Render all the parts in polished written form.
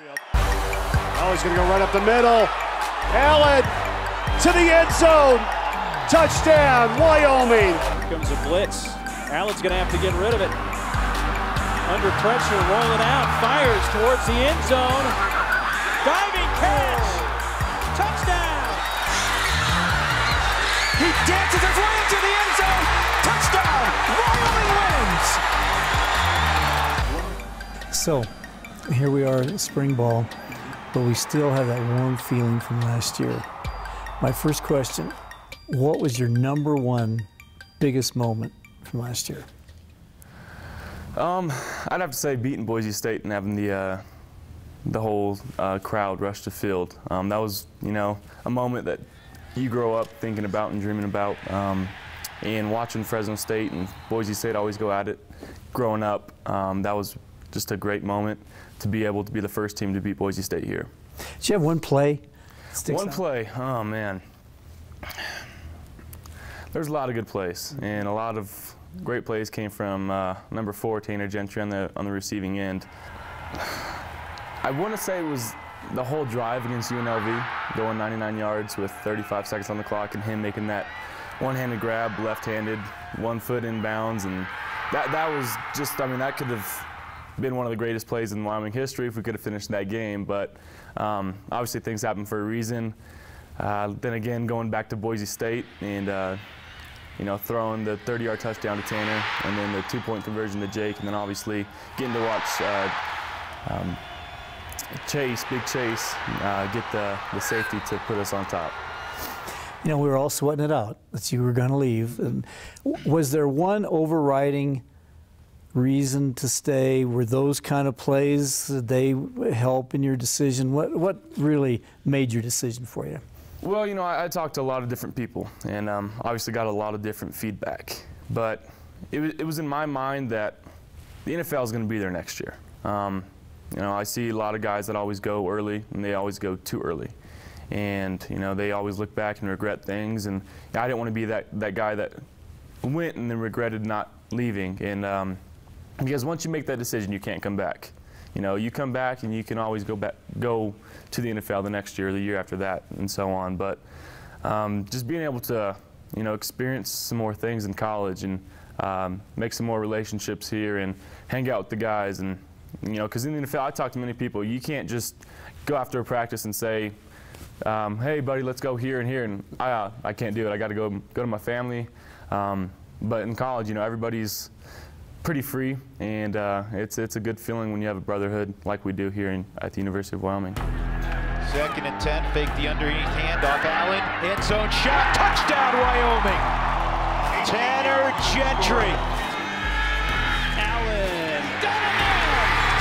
Oh, he's going to go right up the middle. Allen to the end zone. Touchdown, Wyoming. Here comes a blitz. Allen's going to have to get rid of it. Under pressure, rolling out, fires towards the end zone. Diving catch. Touchdown. He dances his way into the end zone. Touchdown. Wyoming wins. So, here we are at spring ball, but we still have that warm feeling from last year. My first question, what was your #1 biggest moment from last year? I'd have to say beating Boise State and having the whole crowd rush the field. That was, you know, a moment that you grow up thinking about and dreaming about. And watching Fresno State and Boise State always go at it growing up, that was just a great moment to be able to be the first team to beat Boise State here. Did you have one play? One play, oh man. There's a lot of good plays, and a lot of great plays came from number 4, Tanner Gentry, on the receiving end. I want to say it was the whole drive against UNLV, going 99 yards with 35 seconds on the clock, and him making that one-handed grab, left-handed, 1 foot in bounds, and that was just, I mean, that could have been one of the greatest plays in Wyoming history if we could have finished that game, but obviously things happen for a reason. Then again, going back to Boise State and you know, throwing the 30-yard touchdown to Tanner, and then the 2-point conversion to Jake, and then obviously getting to watch Big Chase, get the safety to put us on top. You know, we were all sweating it out that you were going to leave. And was there one overriding reason to stay? Were those kind of plays, did they help in your decision? What really made your decision for you? Well, you know, I talked to a lot of different people, and obviously got a lot of different feedback. But it was in my mind that the NFL is going to be there next year. You know, I see a lot of guys that always go early, and they always go too early. And, you know, they always look back and regret things. And I didn't want to be that guy that went and then regretted not leaving. And because once you make that decision, you can't come back. You know, you come back and you can always go to the NFL the next year, the year after that, and so on. But just being able to, you know, experience some more things in college and make some more relationships here and hang out with the guys. And, you know, because in the NFL, I talk to many people. You can't just go after a practice and say, hey, buddy, let's go here and here. And I can't do it. I got to go to my family. But in college, you know, everybody's pretty free, and it's a good feeling when you have a brotherhood like we do here at the University of Wyoming. 2nd and 10, fake the underneath handoff. Allen, end zone shot, touchdown Wyoming. Tanner Gentry. Allen,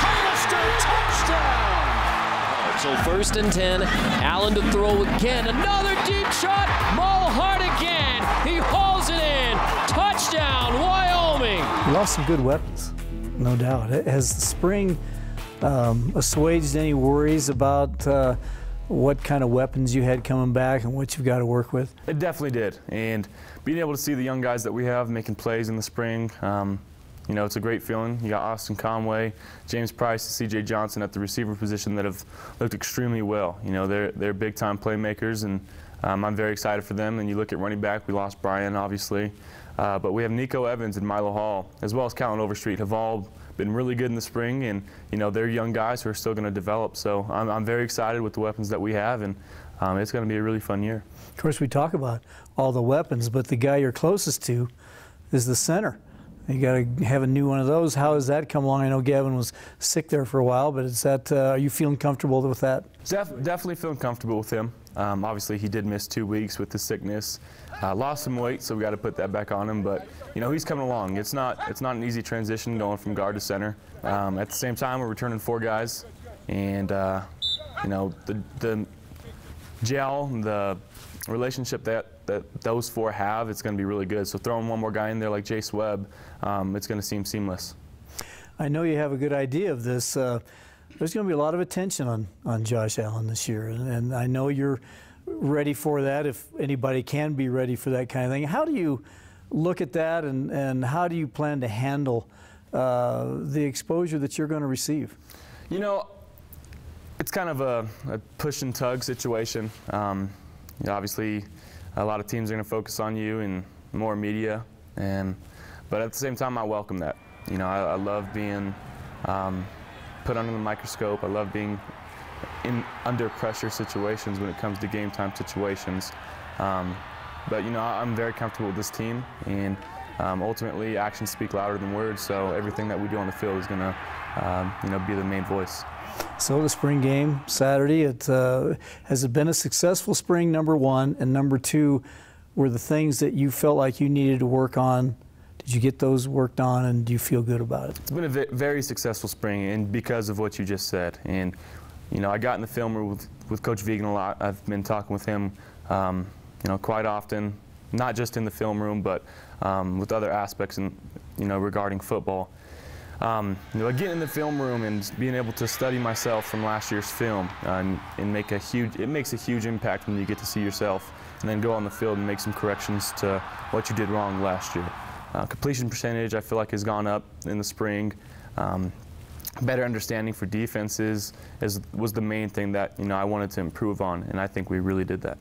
Hollister, touchdown. So 1st and 10, Allen to throw again. Another deep shot, Mulhart again. He hauls it in. Touchdown, Wyoming. You lost some good weapons, no doubt. Has the spring assuaged any worries about what kind of weapons you had coming back and what you've got to work with? It definitely did. And being able to see the young guys that we have making plays in the spring, you know, it's a great feeling. You got Austin Conway, James Price, and C.J. Johnson at the receiver position that have looked extremely well. You know, they're big-time playmakers, and I'm very excited for them. And you look at running back, we lost Brian, obviously. But we have Nico Evans and Milo Hall, as well as Callan Overstreet, have all been really good in the spring, and you know, they're young guys who are still going to develop. So I'm very excited with the weapons that we have, and it's going to be a really fun year. Of course, we talk about all the weapons, but the guy you're closest to is the center. You got to have a new one of those. How has that come along? I know Gavin was sick there for a while, but is that are you feeling comfortable with that? Definitely feeling comfortable with him. Obviously, he did miss 2 weeks with the sickness. Lost some weight, so we got to put that back on him. But you know, he's coming along. It's not an easy transition going from guard to center. At the same time, we're returning 4 guys, and you know, the gel, the relationship that those 4 have, it's going to be really good. So throwing one more guy in there like Jace Webb, it's going to seem seamless. I know you have a good idea of this. There's going to be a lot of attention on Josh Allen this year, and I know you're ready for that, if anybody can be ready for that kind of thing. How do you look at that, and how do you plan to handle the exposure that you're going to receive? You know, It's kind of a push and tug situation. Obviously, a lot of teams are going to focus on you and more media, but at the same time, I welcome that. I love being put under the microscope. I love being under pressure situations when it comes to game time situations. But I'm very comfortable with this team, and ultimately, actions speak louder than words. So everything that we do on the field is going to be the main voice. So the spring game Saturday, has it been a successful spring, number one, and number two, were the things that you felt like you needed to work on? Did you get those worked on, and do you feel good about it? It's been a very successful spring, and because of what you just said. And I got in the film room with Coach Vegan a lot. I've been talking with him, quite often, not just in the film room, but with other aspects, regarding football. Getting in the film room and being able to study myself from last year's film and it makes a huge impact when you get to see yourself and then go on the field and make some corrections to what you did wrong last year. Completion percentage, I feel like, has gone up in the spring. Better understanding for defenses was the main thing that I wanted to improve on, and I think we really did that.